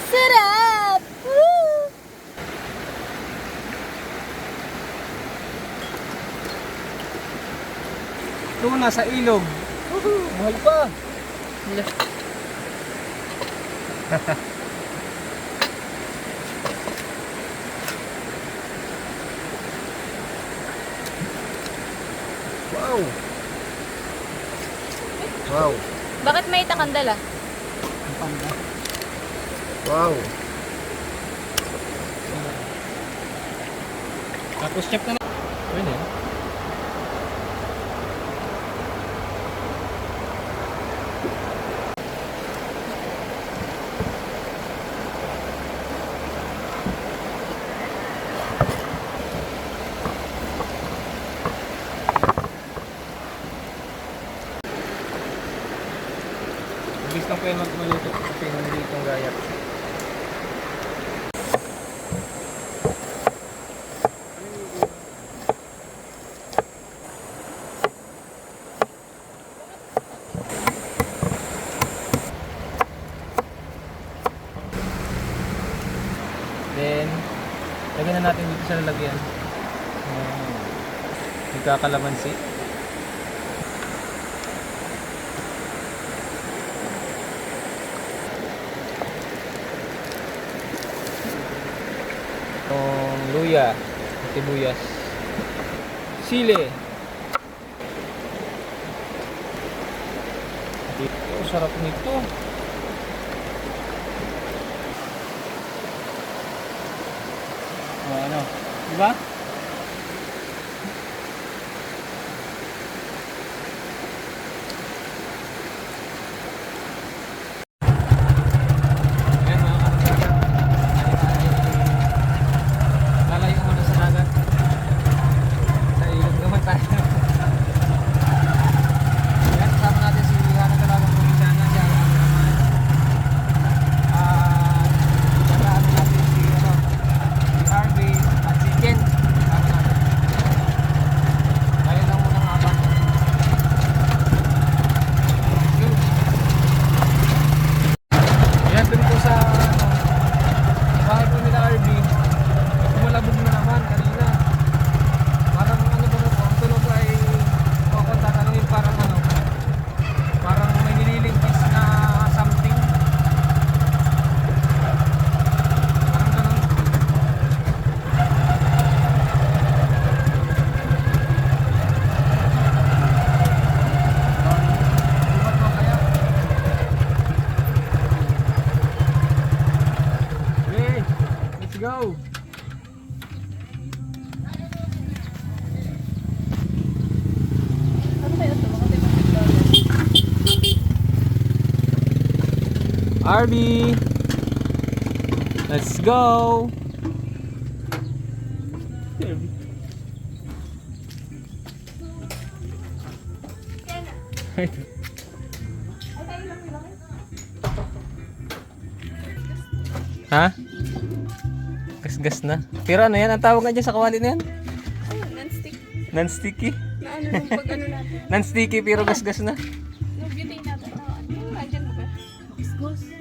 Sarap! Woo! Tuna sa ilog. Mahal pa. Wow. Wow. Bakit may takandal ah? Ang panda. Wow. Tapos chef na. Pwede. Bilis lang po yung maluto kasi nandito itong gayat. Then, lagyan na natin dito sa lalagyan. Nagkakalamansi. Itong luya, sibuyas, sili. Ito, sarap nito. Ano, di ba? Ayan mga kapatid. Lalayo muna sa dagat. Sa ilog naman tayo. Ayan, kasama natin si Hana Talagang Pumidana. Siya ang naman. Kasama natin si RV at si Jen. Tayo lang muna ng apat. Ayan, dun po sa bahay po nila RV. Kumalabog na naman kanina. Parang ano po, ang tunog ay kung tatanungin parang ano, parang may nililimpis na something. Parang ganun. Bumat mo kaya? Okay, let's go! RV, let's go. Ha? Gas-gas na. Pero ano yan? Ang tawag nga dyan sa kawali na yan? Non-stick. Non-sticky? Na ano nung pag ano natin. Non-sticky pero gas-gas na. Nung beauty natin. Nandiyan mo ba? Excuse.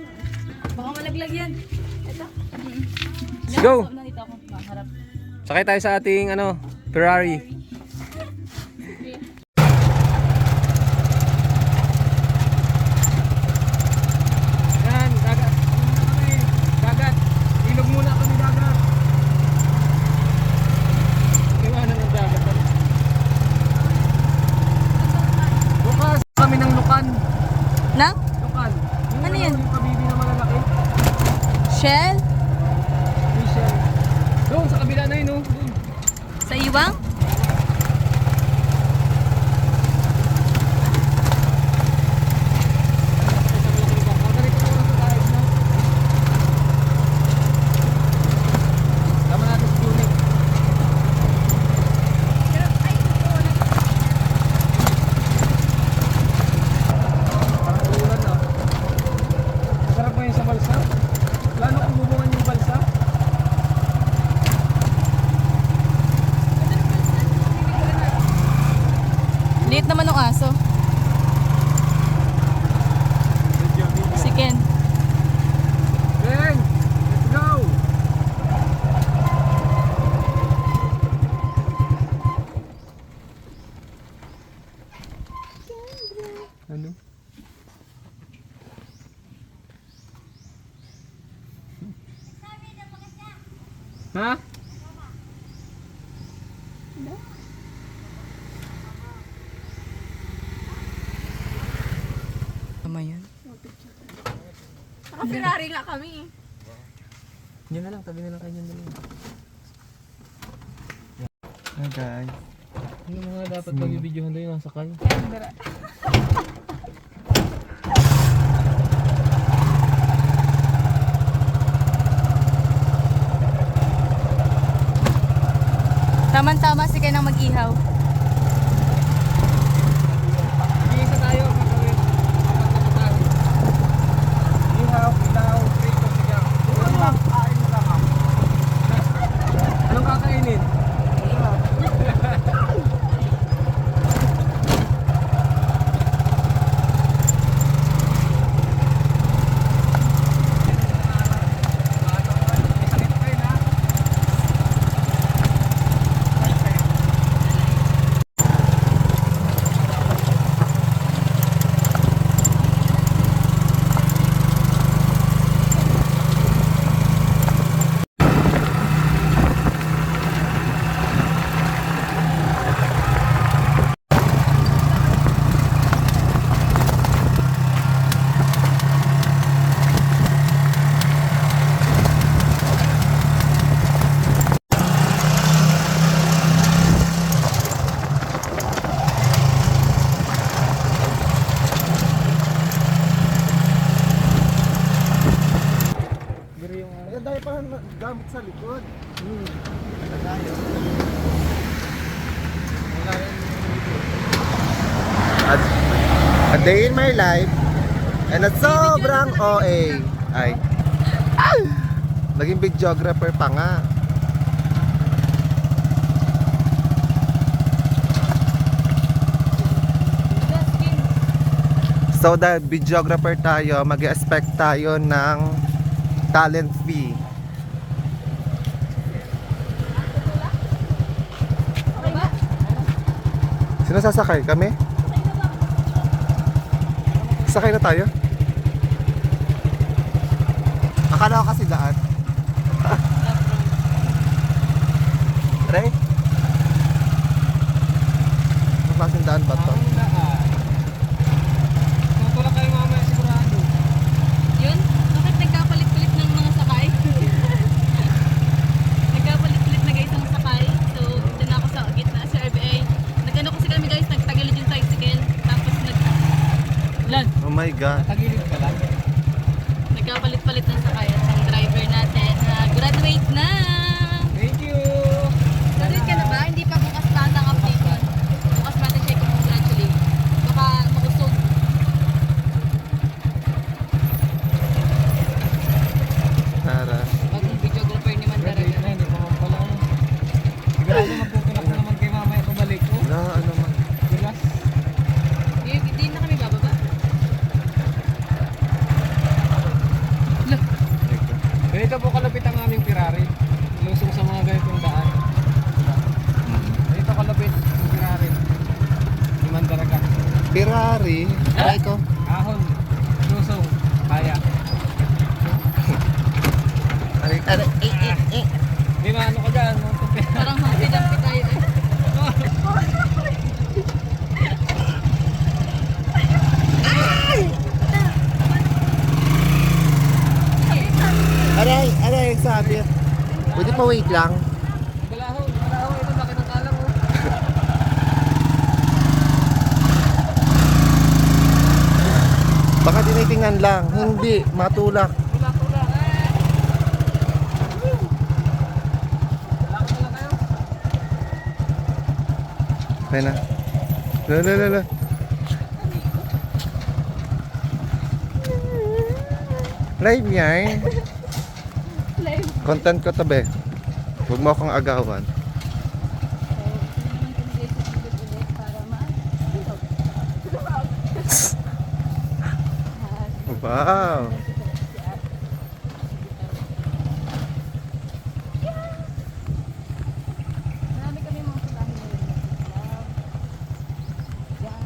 Baka malaglag yan. Ito. Let's go! Nandito ako. Maharap. Sakay tayo sa ating ano, Ferrari. Yan, dagat. Ano muna kami? Dagat. Ilog muna kami dagat. Iwanan ng dagat. Bukas kami ng Lukan. Nang? Lukan. Ano yan? Yung kabibi na malalaki. Shell? Michelle. Doon sa kabila na yun, oh. Doon. Sa iwang? Tama natin si Junik. Parang ulan na. Masarap mo yun sa balsa. Lalo kung bubungan yung balsa. Liit naman ng aso. Si Ken. Beng! Ha? Tama yan. Naka-Ferrari nga kami. Yun na lang, tabi na lang kayo dyan dalawa. Hi guys. Yung mga dapat pag-videohan doon yung nasa kayo. Tama-tama si Ken ang mag-ihaw. Mag-iisa tayo, makawin. Apat na tayo. Ihaw, ilaw, prito, sigaw. Kain mo lang, anong kakainin? Dahil pa gamit sa likod. A day in my life and at sobrang OA ay naging videographer pa nga. So dahil videographer tayo, mag-expect tayo ng talent fee. Sino sasakay? Kami? Sakay na tayo? Akala ko kasi daan. Ray? Ang klaseng daan ba to? Tutulak kayo mamaya sigurado. Yun? Bakit nagkapalit-palit ng mga sakay? Nagkapalit-palit na guys ang sakay. So, dun ako sa gitna sa RBA. Nag-ano kasi kami guys, nagtagilid yung tricycle. Tapos Lan, Oh my God. Tagilid ka lang. nagkapalit-palit ng sakay. At ang driver natin, graduate na! Thank you! Graduate ka na ba? Hindi pa bukas pa ang update yun. Bukas natin siya i-congratulate. Baka mausog. Tara. Bagong videographer ni Mandaraga. Graduate na, hindi pa man pala ako. Sigurado magtutulak na naman kay mamaya pabalik ko. Na ano man. Bilas. Hindi na kami bababa. Ganito po kalapit ang aming Ferrari. Lusong sa mga ganitong daan. Ganito kalapit ang Ferrari. Ni Mandaraga. Ferrari. Aray ko. Ahon. Lusong. Kaya. Aray, aray. Di ba ano ka dyan? Parang happy-happy tayo eh. Aray, aray, sabi. Pwede pa wait lang. Galahon. Galahon. Ito laki ng kalang mo. Baka tinitingnan lang. Hindi, matulak. Tulak-tulak. Lakad na lang kayo. Kaya na. La. Live yan. Live. Content ko to be. Huwag mo akong agawan. Wow. Marami kami mga pulahin na rin. Yan.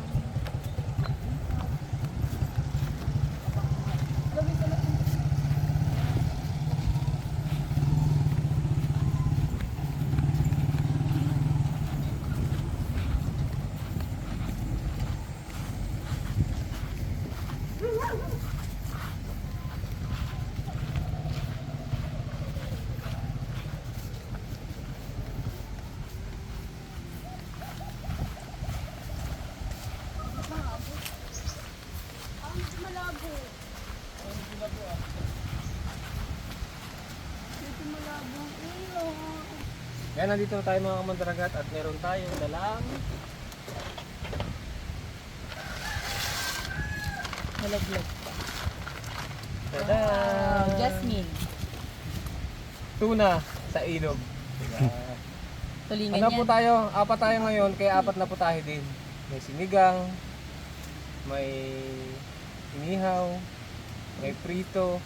Kaya nandito na tayo mga kamandaragat at meron tayong dalang Malaglag. tada! Jasmine. Tuna sa ilog. Diba? Tulingan Ano po yan. tayo? Apat tayo ngayon, kaya apat na putahe din. May sinigang, may inihaw, may prito,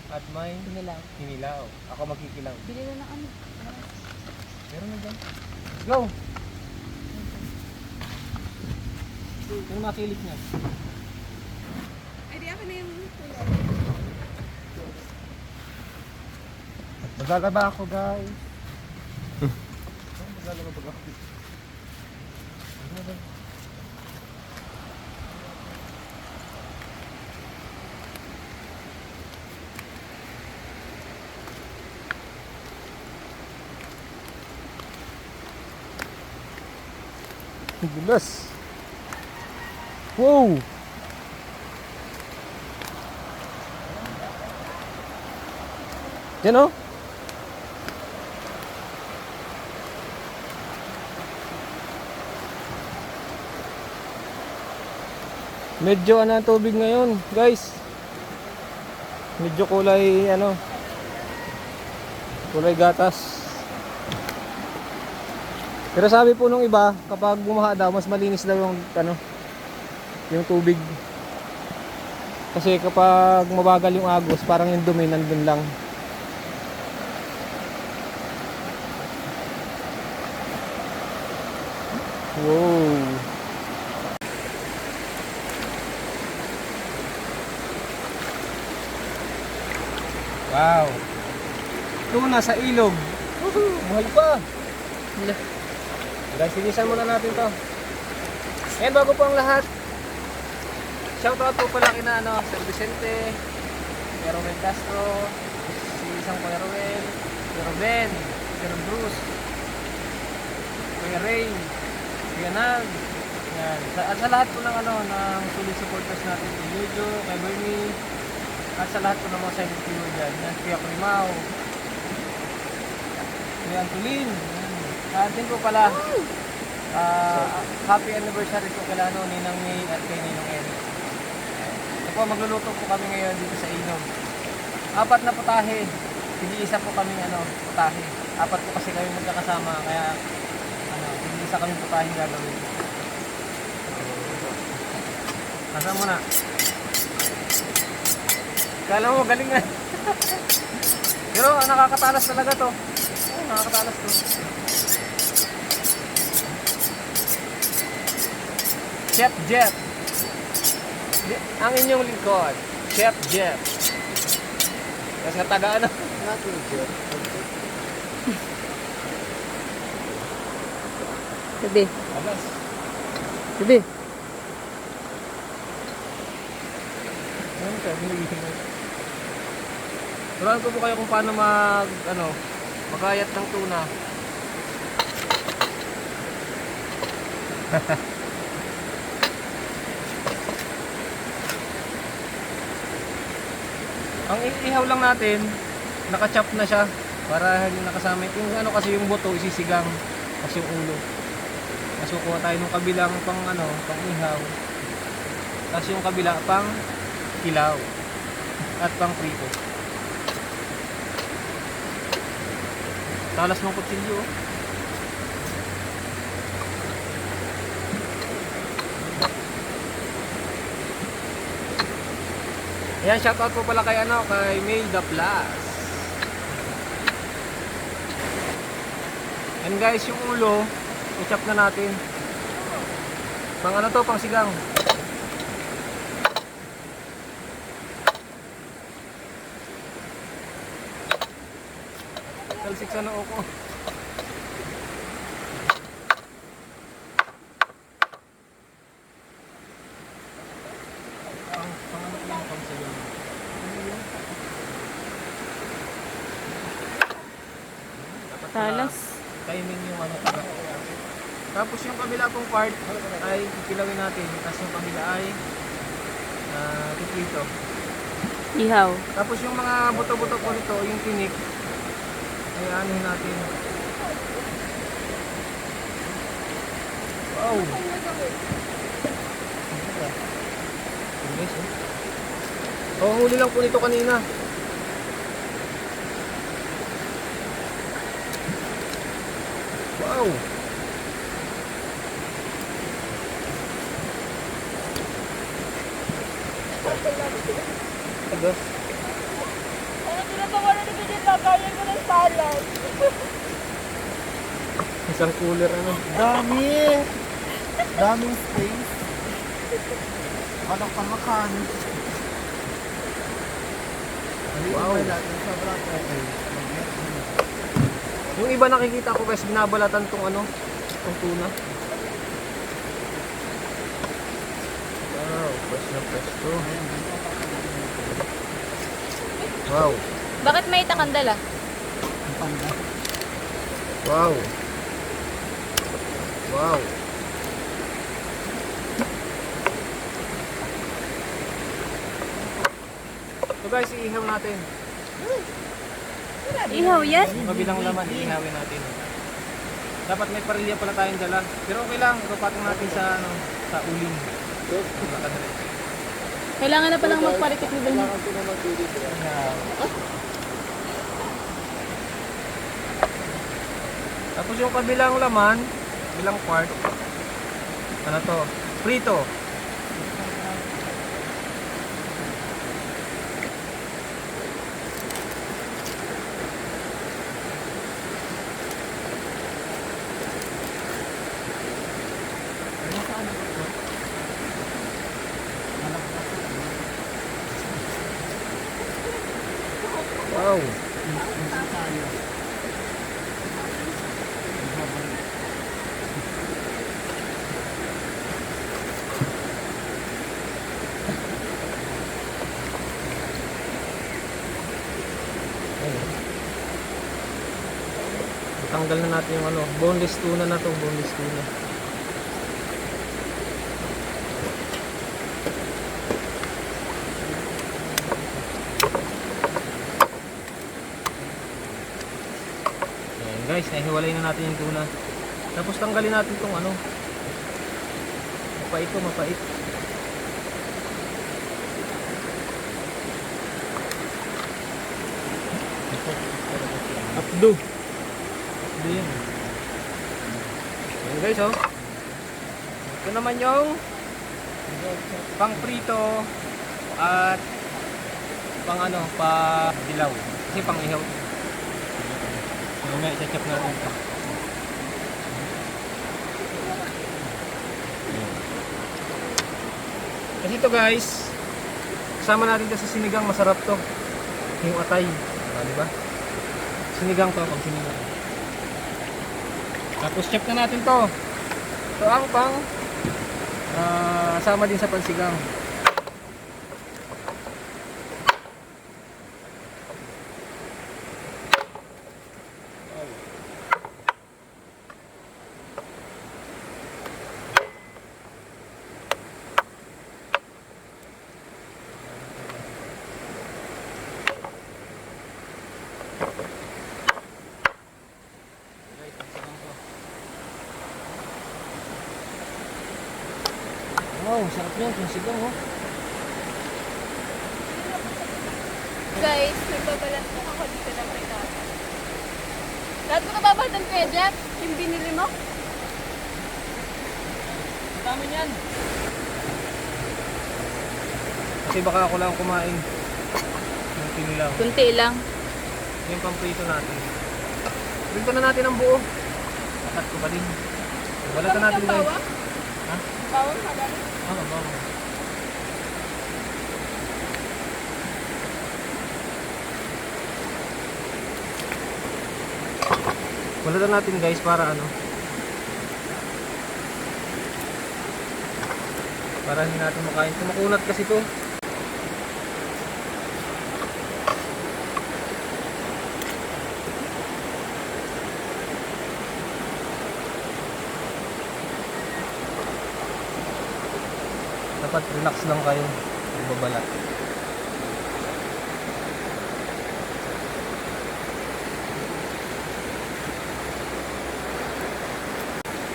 at may Tumilaw. hinilaw. Ako magkikilaw. Bili na ng ano. Meron na dyan. Go! Ano makilit niya? Ay, di ako na yung Maglalaba ako, guys. Maglalaba ba ako? Gulas. Wow! Yan o. Medyo ano ang tubig ngayon, guys. Medyo kulay ano, kulay gatas. Pero sabi po nung iba, kapag bumaha daw, mas malinis daw yung ano, yung tubig. Kasi kapag mabagal yung agos, parang yung dumi nandun lang. Wow. Wow. Tuna sa ilog. Woohoo! Mahal pa. Guys, sinisan muna natin to. Ayan, bago po ang lahat. Shoutout po pala kina Sir Vicente, Kuya Romel Castro, si isang Kuya Romel, Kuya Ruben, Kuya Bruce, Kuya Ray, Kuya Nag. Yan. At sa lahat po ng ng solid supporters natin, kay Yujo, kay Bernie, at sa lahat po ng mga silent viewer dyan. Yan, Kuya Primao, Kuya Antolin. At din po pala, happy anniversary po kala Ninang May at kay Ninong Eric. Ito po, magluluto po kami ngayon dito sa Inog. Apat na putahe, hindi isa po kami putahe. Apat po kasi kami magkakasama, kaya hindi isa kami putahe gagawin. Nasa mo na. Kala mo galing na. Pero nakakatalas talaga to. Nakakatalas to. Chef Jeff. Ang inyong lingkod, Chef Jeff. Kasi taga ano? Sabi. Alas. Sabi. Ano ka? Binigyan. Turuan ko po kayo kung paano magayat ng tuna. Ang ihaw lang natin, naka-chop na siya para hindi nakasama. Yung kasi yung buto isisigang kasi yung ulo. Kasi kuha tayo ng kabilang pang ihaw. Tapos yung kabila pang kilaw at pang prito. Talas ng kutsilyo. Ayan, shoutout po pala kay May the Plus. And guys, yung ulo, i-chop na natin. Pang pang sigang. Talsik sa noo ko. Talas. Timing yung Tapos yung kabila pong part ay kikilawin natin. Tapos yung kabila ay tiplito. Ihaw. Tapos yung mga buto-buto po nito, yung tinik, ay anuhin natin. Wow. Guys, oh. Oh, huli lang po nito kanina. Wow. Agos. Isang cooler ano. Dami! Daming space. Walang pamakan. Wow. Sobrang okay. Yung iba nakikita ko guys, binabalatan tong ano, tong tuna. Wow, fresh na fresh to. Wow, Bakit may takandala? wow. Wow. So guys, iihaw natin. Ihaw yan? Mabilang laman, iihawin natin. Dapat may parilya pala tayong dala. Pero okay lang, ipapatong natin sa ano, sa uling. Kailangan na palang magparitik ni Dun. Tapos yung kabilang laman, bilang part, ano to? Prito. Wow. Tanggal na natin yung ano, boneless tuna na to, boneless tuna. Ayan guys, nahiwalay na natin yung tuna. Tapos tanggalin natin tong ano. Mapait to, mapait. Apdo. Din. Ayan guys, oh. Ito naman yung pang prito at pang ano, pa dilaw. Kasi pang ihaw. Mamaya i-chop natin ito. Kasi ito guys, kasama natin ito sa sinigang, masarap to. Yung atay. Di ba? Sinigang to, pag sinigang. Tapos chop na natin to. Ito ang pang sama din sa pansigang. Wow, sarap yan, pansigang oh. Guys, nagbabalat na ako dito ng pritata. Lahat ko nababalatan ko Jeff, yung binili mo. Dami niyan. Kasi baka ako lang kumain. Yung kinilaw. Kunti lang. Yung pamprito natin. Bigto na natin ang buo. Takat ko pa din. Balatan natin guys. Bawang? Ha? Bawang madami? Bawang. Balatan natin guys para ano. Para hindi natin makain. Kumukunat kasi to. Dapat relax lang kayo. Magbabalat.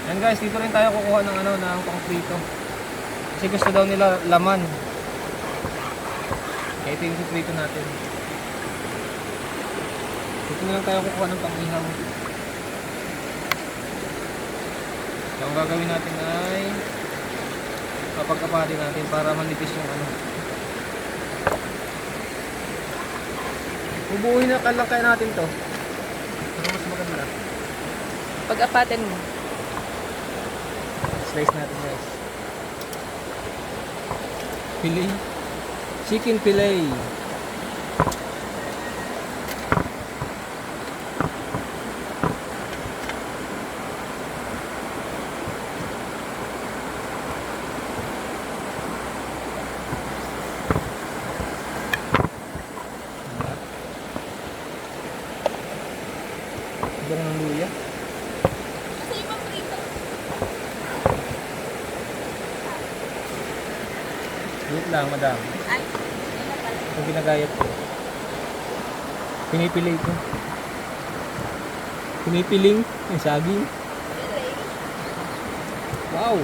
Yan guys, dito rin tayo kukuha ng ng pang-prito. Kasi gusto daw nila laman. Kaya ito yung prito natin. Dito na lang tayo kukuha ng pang-ihaw. So, ang gagawin natin ay papagkapati natin para manipis yung Bubuhin na lang kaya natin to. Pero mas maganda. Pag-apatin mo. Slice natin guys. Fillet. Chicken fillet. Ganun ang luya. Kasi yung paprito. Wait lang, madam. Ay, yun na pala. Kung ginagayat ko. Pinipili ko. Pinipiling. Yung saging. Wow!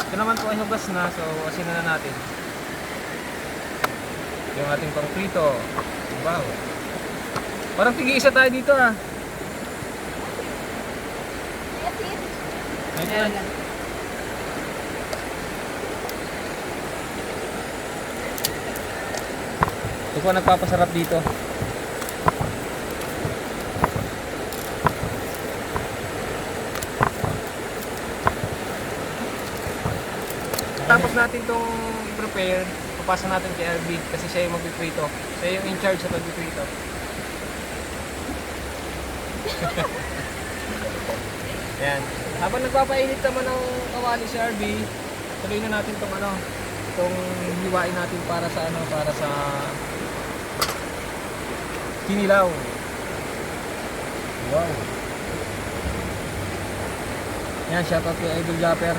Ito naman po ay hugas na, so asin na natin. Yung ating pang prito. Wow! Parang tig-isa tayo dito ah. Ayun na. Ito po nagpapasarap dito. Tapos natin itong i-prepare, papasa natin kay RB kasi siya yung magpiprito. Siya yung in charge sa pagpiprito. Ayan. Habang nagpapainit naman ng kawali si RB, tuloy na natin itong itong hiwain natin para sa para sa kinilaw. Wow. Yan, shoutout kay Idol Japper.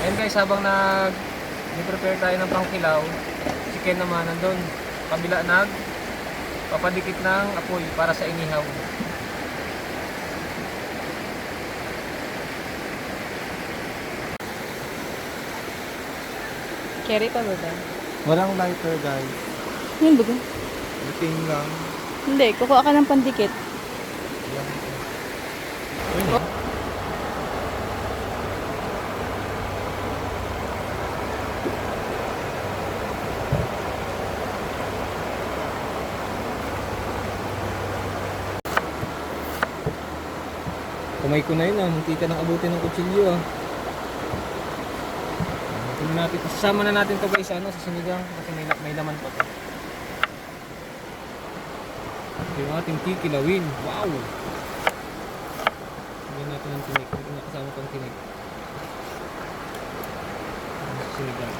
Ayan guys, habang nag-prepare tayo ng pangkilaw, si Ken naman nandun, kabila papadikit ng apoy para sa inihaw. Carry pa ba ba? Walang lighter guys. Yun ba? Biting lang. Hindi, kukuha ka ng pandikit. Kamay ko na yun hindi ka nang abutin ng kutsilyo Tingnan natin, sasama na natin to guys sa sinigang kasi may laman pa to. Ito yung ating kikilawin. Wow! Tingnan natin ang tinik. Ito na kasama tong tinik. Sinigang.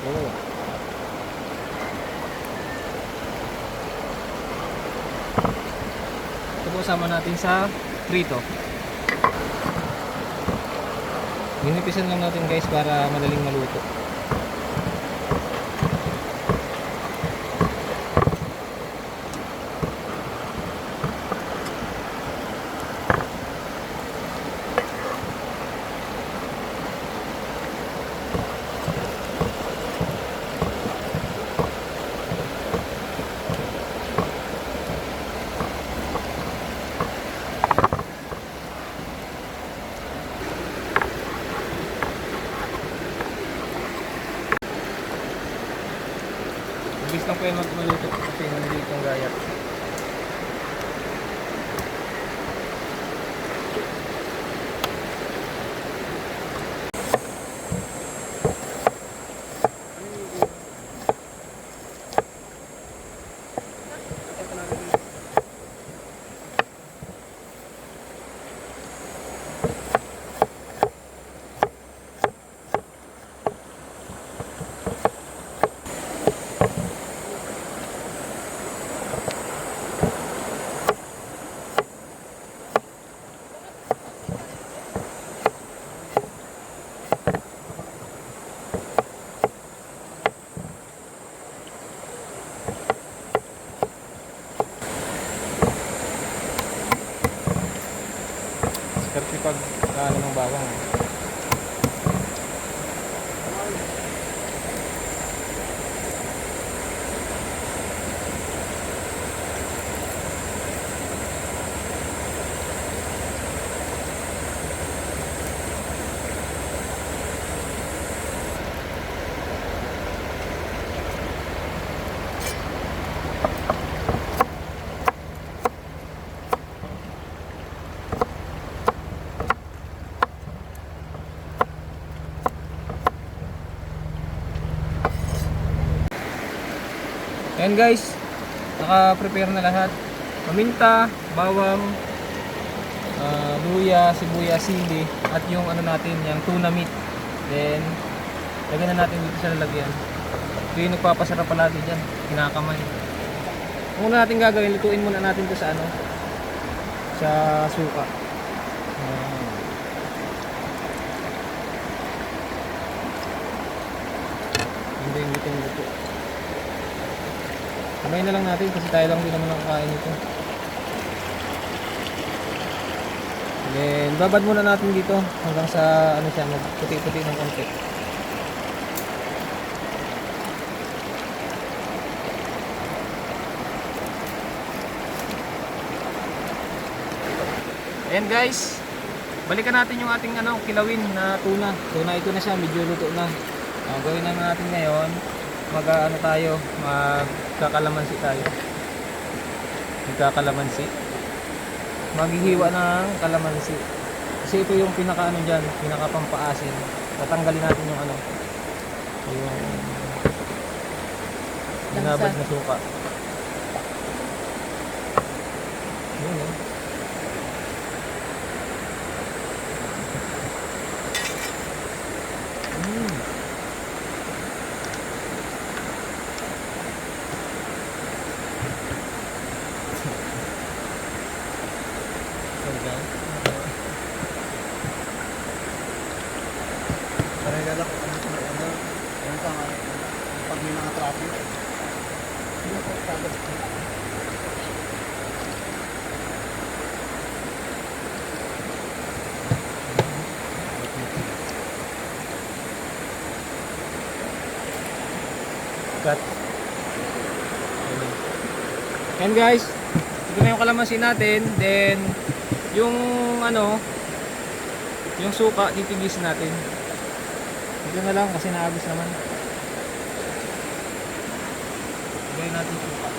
Oh. Ito po sama natin sa prito. Ginipisan lang natin guys para madaling maluto. Mabilis lang po yung maluto kasi hindi itong gayat. Kasi pag ano ng bawang. Ayan guys, naka-prepare na lahat. Paminta, bawang, luya, sibuyas, sili, at yung ano natin, yung tuna meat. Then, lagyan na natin dito sa lalagyan. Ito yung nagpapasarap palagi dyan, kinakamay. Ang una natin gagawin, lutuin muna natin ito sa ano, sa suka. Hindi yung luto. Kamay na lang natin kasi tayo lang din naman nakakain nito. Then, babad muna natin dito hanggang sa ano siya, magputi-puti ng konti. Ayan guys, balikan natin yung ating ano, kilawin na tuna. Tuna ito na siya, medyo luto na. Gawin na natin ngayon, mag-ano tayo, magkakalamansi tayo. Magkakalamansi. Maghihiwa ng kalamansi. Kasi ito yung pinaka ano dyan, pinaka pampaasin. Tatanggalin natin yung ano, yung binabad na suka. Yun eh. Parang pag may mga traffic. Cut. And guys, ito na yung kalamansi natin. Then, yung ano, yung suka, titigis natin. Ito na lang kasi naabos naman. Gawin natin suka.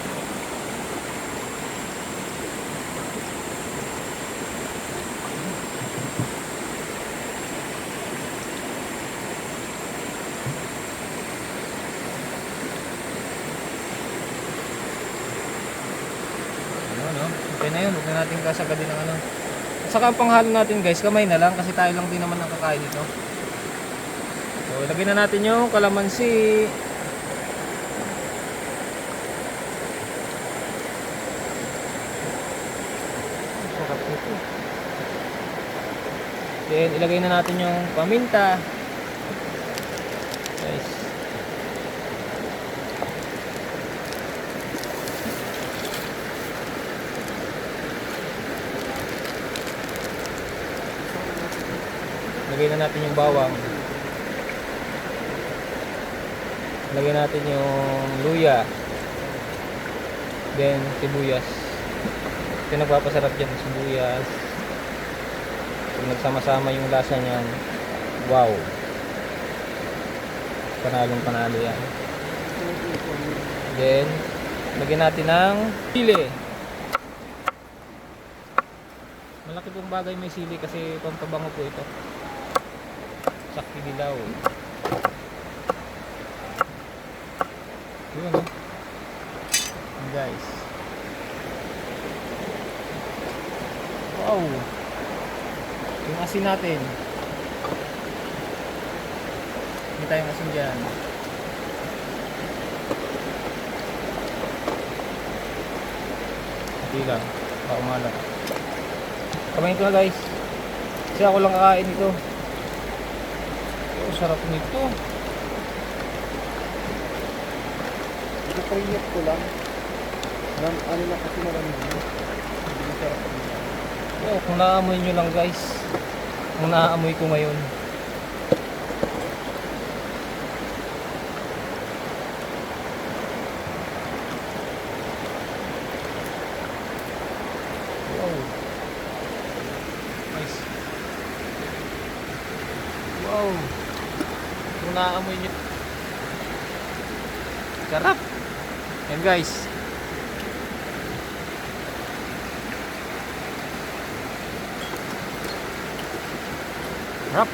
Okay na yun, huwag na natin kasagadin ng ano. At saka ang panghalo natin guys, kamay na lang kasi tayo lang din naman nakakain ito. So ilagay na natin yung kalamansi. Sarap nito. Then ilagay na natin yung paminta. Guys. Lagay na natin yung bawang. Lagay natin yung luya. Then sibuyas. Ito nagpapasarap dyan, sibuyas. Kung nagsama-sama yung lasa niyan, wow. Panalong panalo yan. Then lagyan natin ng sili. Malaki pong bagay may sili kasi pampabango po ito. Sakti dilaw. Yun oh. Guys. Wow. Yung asin natin. Hindi tayong asin dyan. Hindi lang. Baka umalat. Kamayin ko na guys. Kasi ako lang kakain ito. Sarap nito. Ipapahiyap ko lang. Ano lang kasi marami. Hindi sarap nito. Wow, kung naamoy nyo lang guys. Kung naamoy ko ngayon. Wow. Nice. Wow. Kung naamoy nyo. Sarap. Yan guys. Sarap.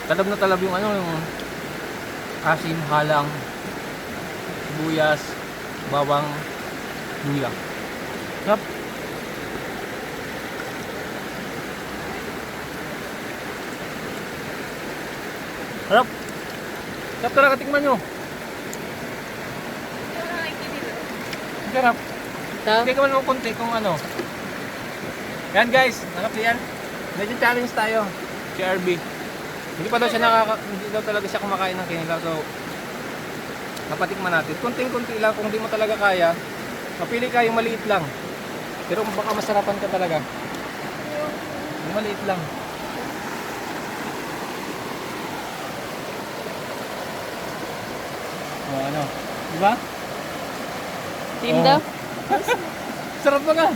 Talab na talab yung ano, yung asim, halang, sibuyas, bawang, luya. Sarap. Sarap. Sarap talaga, tikman nyo. Sarap. Ito? Hindi ka man ng konti kung ano. Yan guys, yan. Medyo challenge tayo. Si RB. Hindi pa daw siya hindi daw talaga siya kumakain ng kinilaw. So, napatikman natin. Kunting-kunti lang. Kung di mo talaga kaya, mapili ka yung maliit lang. Pero baka masarapan ka talaga. Yung maliit lang. O ano? Diba? Team Oh. daw? Sarap ba nga?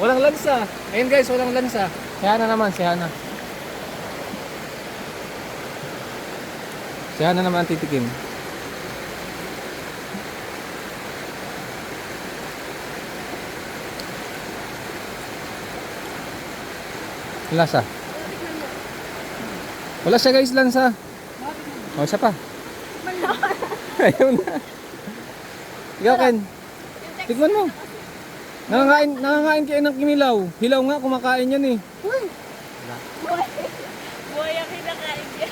Walang lansa. Ayun guys, walang lansa. Si Hana naman, si Hana. Si Hana naman ang titikim. Lasa. Wala siya guys, lansa. O, siya pa. Ayun na. Ikaw, Ken. Tikman mo. Nangangain kayo ng kinilaw. Hilaw nga, kumakain yan eh. Buhay ang kinakain niya.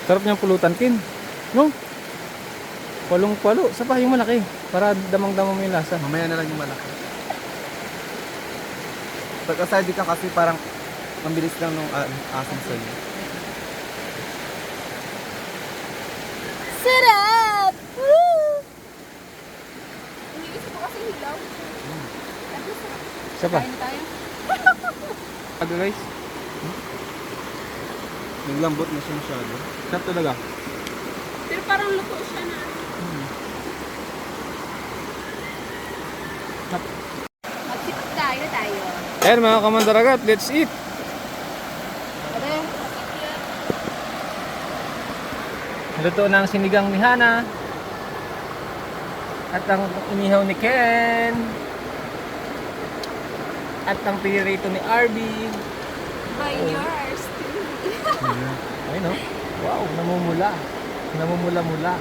Sarap niyang pulutan, Ken. No? Palong-palo. Sa pa yung malaki. Para damang-damang mo yung lasa. Mamaya na lang yung malaki. Pagkasadi ka kasi parang mabilis lang nung asim sa'yo. Sarap! Woo! Iniisip ko kasi hilaw. Isa pa. Kain tayo. Aga guys. Naglambot na siya masyado. Sarap talaga. Pero parang luto siya na. Magsipag tayo. Ayan mga kamandaragat, let's eat. Luto ng sinigang ni Hana. At ang inihaw ni Ken. At ang pirito ni RB. By yours. Ayun no? Wow, namumula. Namumula-mula.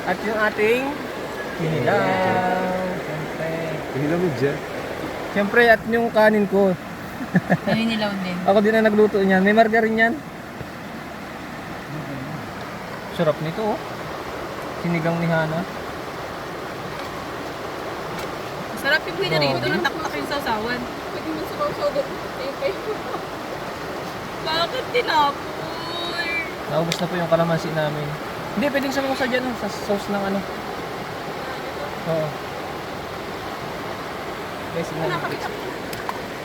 At yung ating sinigang. Siyempre. Hindi mo dyan. Siyempre, at yung kanin ko. Naninilaw din. Ako din ang nagluto niyan. May margarine yan. Sarap nito oh. Sinigang ni Hana. Sarap yung pinarito. Grabe. Nataktak yung sasawan. Pwede mo sasaw doon. Bakit tinapoy? Naubos na po yung kalamansi namin. Hindi, pwedeng samusa dyan oh, sa sauce ng ano. Oo. Guys, Nakakita.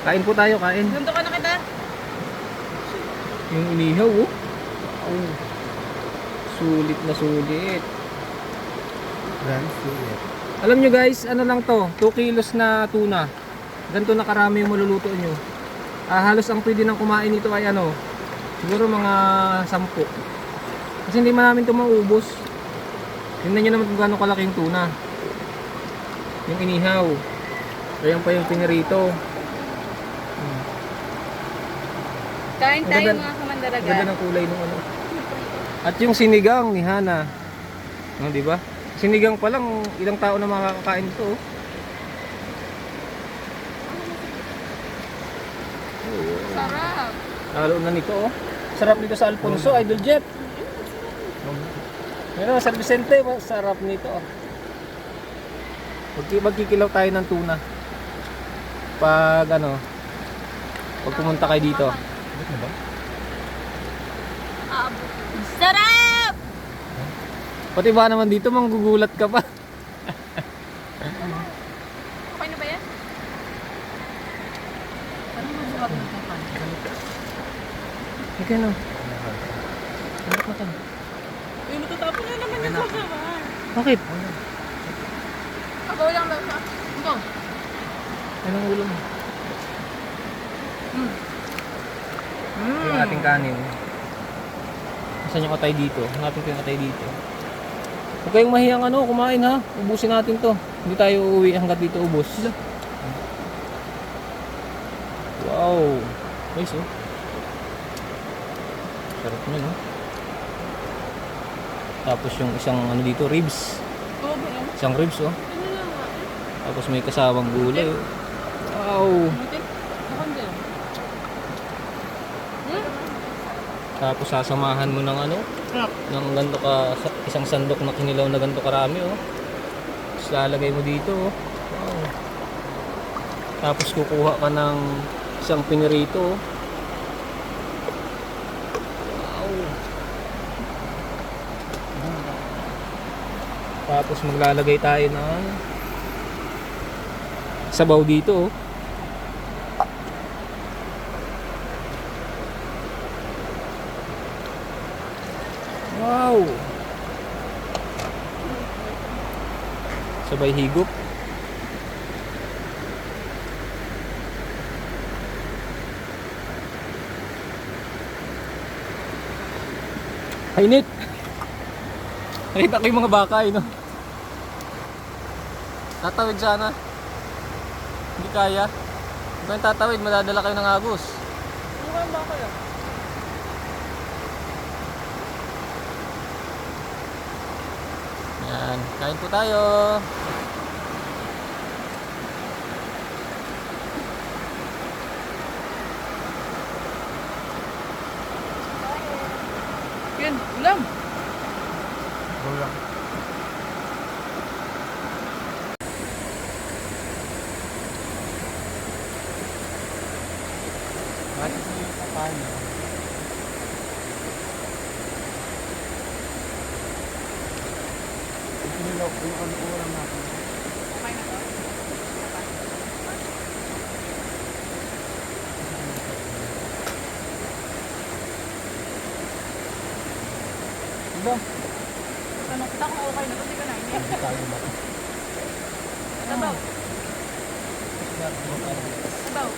kain po tayo, kain. Nandun ka na kita. Yung inihaw oh. Oh. Sulit na sulit. Grand sulit. Alam nyo guys, ano lang to, 2 kilos na tuna. Ganito na karami yung maluluto nyo. Halos ang pwede nang kumain ito ay ano, siguro mga 10. Kasi hindi man namin ito maubos. Tingnan nyo naman kung gaano kalaking tuna. Yung inihaw. Ayan pa yung pinirito. Kain Ang tayo ganda- mga kamandaragat. Ganda ng kulay nung ano. At yung sinigang ni Hana. No, di ba? Sinigang pa lang, ilang tao na makakakain ito. Oh. Sarap. Lalo na nito oh. Sarap nito sa Alfonso, Idol Jeff. Pero sa Vicente, sarap nito oh. Magkikilaw tayo ng tuna. Pag ano, pag pumunta kayo dito. Sarap! Pati ba naman dito, manggugulat ka pa. Okay na ba Ikaw no. Ano ka tan? Uy, matatapon na naman yung mga. Bakit? Ako lang lang sa. Ito. Anong ulo mo? Yung ating kanin. Saan yung atay dito? Hanapin ko yung atay dito. Huwag kayong mahiyang kumain ha. Ubusin natin to. Hindi tayo uuwi hanggat dito ubos. Wow. Nice oh. Sarap nyo no. Tapos yung isang dito, ribs. Oo ba yan? Isang ribs oh. Ano lang nga? Tapos may kasawang gulay oh. Wow. Mutin? Ako hindi. Tapos sasamahan mo ng ng ganito ka, isang sandok na kinilaw na ganito karami oh. Tapos lalagay mo dito oh. Wow. Tapos kukuha ka ng isang pinirito oh. Wow. Tapos maglalagay tayo ng sabaw dito oh. Wow! Sabay higop. Hainit! Nakita ko yung mga baka no? Tatawid sana. Hindi kaya. Kung yung tatawid, madadala kayo ng agos. Ano ba ba kayo? Yan, kain po tayo. Yun, ulam. Ulam. Mati yung papaya. Ipinilaw ko yung ulam natin. Okay na to? Diba? Tanong kita kung okay na to, di ka na. Hindi. Hindi tayo ba? Sabaw. Sabaw.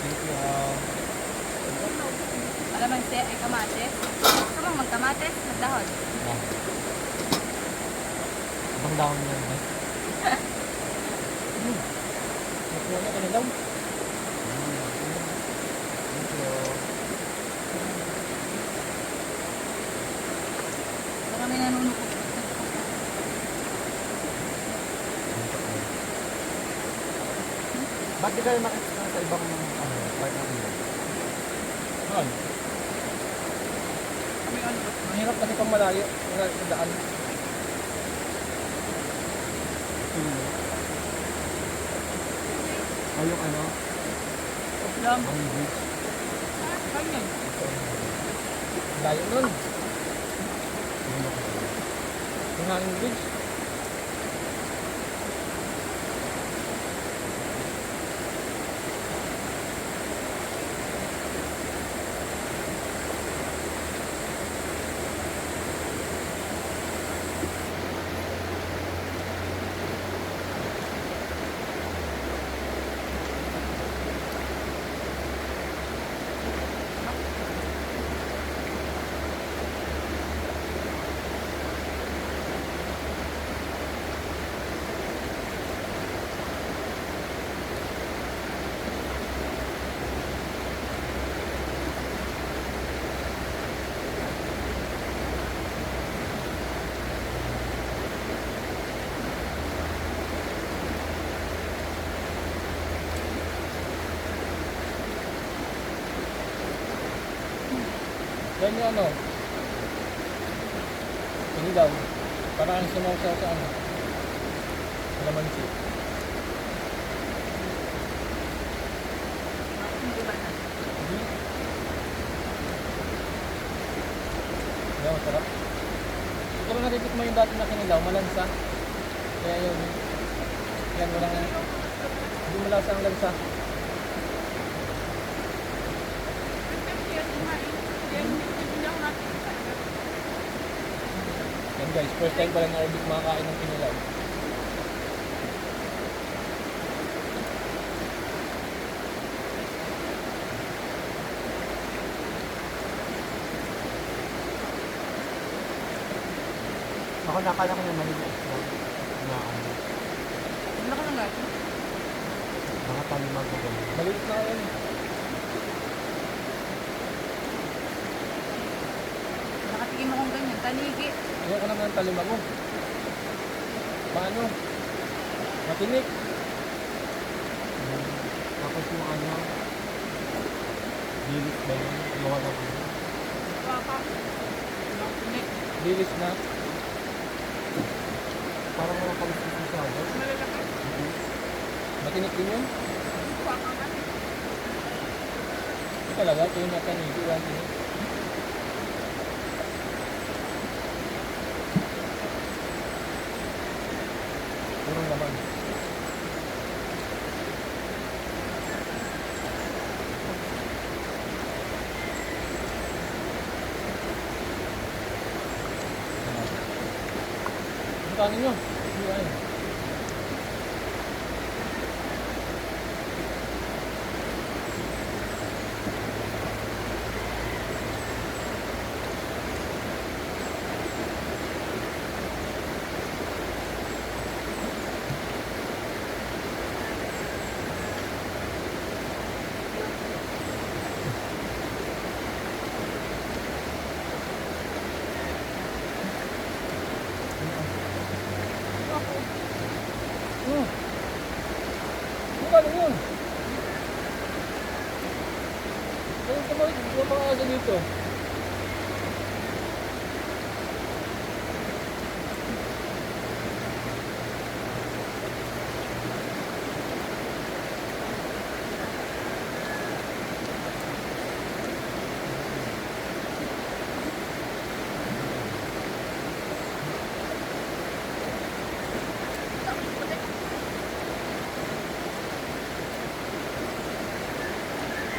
Thank you. Alamansi ay kamatis. Gusto mong magkamatis, magdahon. Abang daon mo yun eh. Nakuha na kanilaw. Marami nanunukot. Ba't di kayo makikita sa ibang part ng ilog? Saan? Mahirap kasi pang malayo. Wala sa daan. O yung Ulam. ang beach. Ganyan. Layo nun. Yung hanging bridge. Yan yung ini daw. Parang sumaw-saw sa Kalamansi. Yan, masarap. Pero natitik mo yung dati na kinilaw, malansa. Kaya yun, yan walang Hindi malasa ang lansa. Yan guys, first time pala na Arabic makakain ng kinilaw. Ako nakala ko yung maliit lang. Na ano, Ano ka ng gato? mga talimag ko ganun. Maliit na yan. Nakatikim akong ganyan. Tanigi. Ayoko naman ng talimag mo. Paano? Matinik. Tapos yung ano, dilis ba yun? Gawa ng ano. Papa. Nakinig. Dilis na. Parang wala pang masyado. Malalaki. Matinik din yun. Papa ka. Ito talaga, ito yung natanigi. One tinik. Puro naman. Ang kanin nyo? Hindi ayun. Ano kanin yun? Ano ka ba? Ano pa ka dito?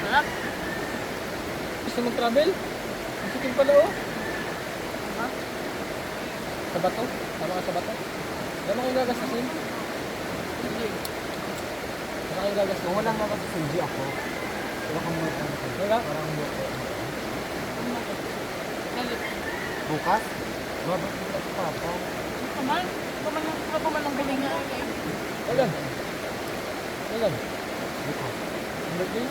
Sarap. Gusto mag-travel? Ang sikin pala oh. Ha? Sa bato? Tama ka sa bato? Wala kang gagastasin? Hindi. Wala kang gagastasin? Kung walang naman sa Suji ako, wala kang mga ano. Wala? Parang buko. Galit. Bukas? Babak bukas pa pa. Kamal? Kamal ang galing nga. Kailan? Kailan? Bukas. Ang birthday?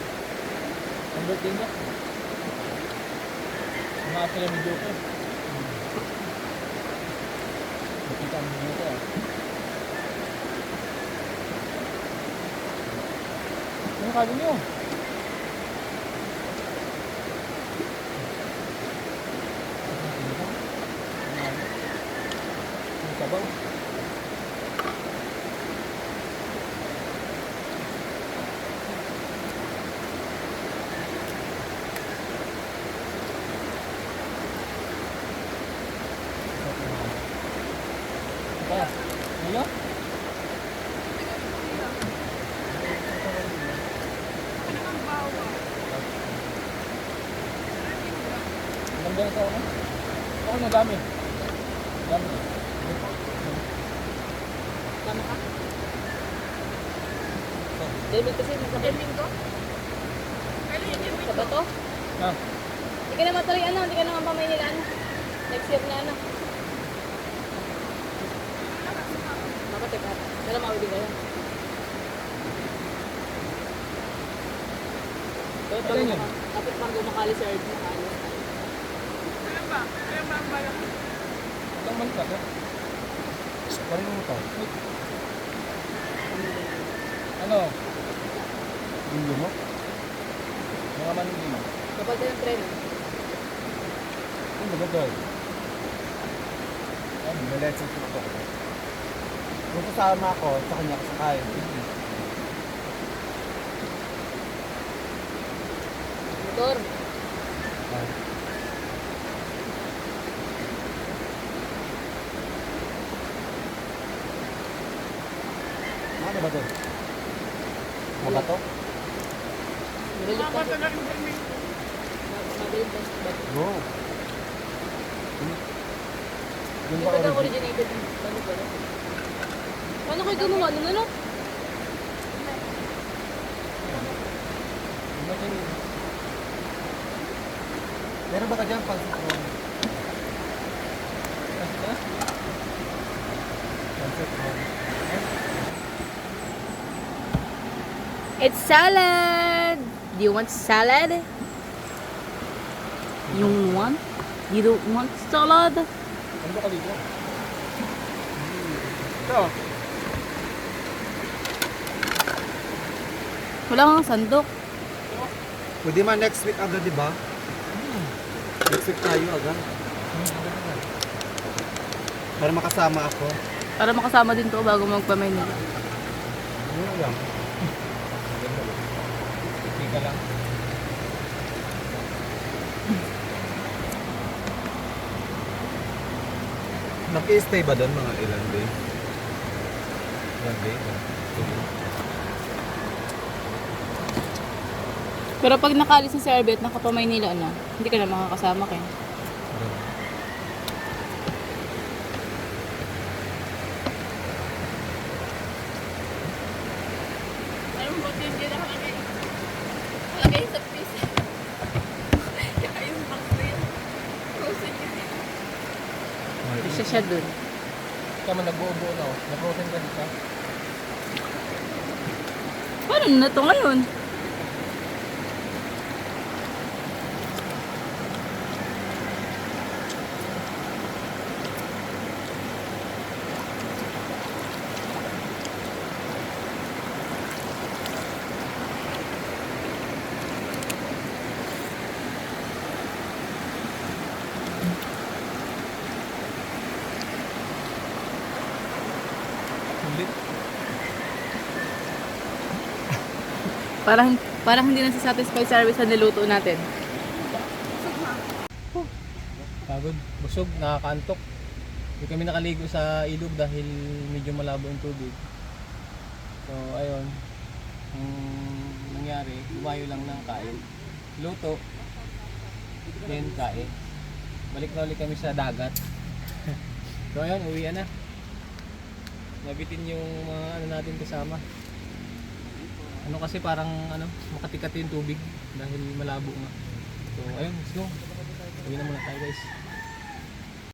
Ang birthday niya? Mga sila ni Joker. Nakita ang video ko ah. Ano kanin niyo? Ang sabaw. Pa, ano? Ang ganda sa ano? Ako na dami. Dami. Tama ka. David kasi nagkakaliming ko. Sa bato? Ha? Hindi ka naman tuloy hindi ka naman pamaynilaan. Next year na Dapat teka. Kala mawili kayo. Ano yun? Dapat pang gumakali sa earth na alis. Alam ba? Alam ba ang balak? Itong malita to? Parang mo ito. Ano? Hindi mo? Mga manilino. Kapag din ng tren. Ano ba doon? May lessons na ako. Kung sasama ako, sa kanya ako sakay. Motor. Ano ba doon? Mabato? No. Yung ba origin? originated ng ano ba? Paano kayo gumawa nun ano? Meron ba ka dyan pang sitron? It's salad! Do you want salad? You want? You don't want salad? Ano ba ka dito? Ito. Wala kang sandok. Pwede man next week agad, di ba? Next week tayo agad. Para makasama ako. Para makasama din to bago magpa-Maynila. Ano lang? Tika lang. Naki-stay ba doon mga ilang day? Ilang day? Pero pag nakalis na si Arby at nakapa-Maynila na, hindi ka na makakasama kayo. Alam mo ba yung hindi nakalagay? Nakalagay sa piece. Kaya yung box na yun. Frozen yun. Isa siya dun. Tama, nagbuo-buo na. Nag-frozen ka dito. Paano na to ngayon? Ulit. Parang hindi na satisfy service sa niluto natin. Pagod, busog, nakakaantok. Hindi kami nakaligo sa ilog dahil medyo malabo yung tubig. So, ayun. Ang nangyari, lumayo lang ng kain. Luto, then kain. Balik na ulit kami sa dagat. So, ayun, uwian na. Nabitin yung mga ano natin kasama. Ano kasi parang makatikat yung tubig dahil malabo nga. So, ayun, let's go. Uwi na muna tayo guys.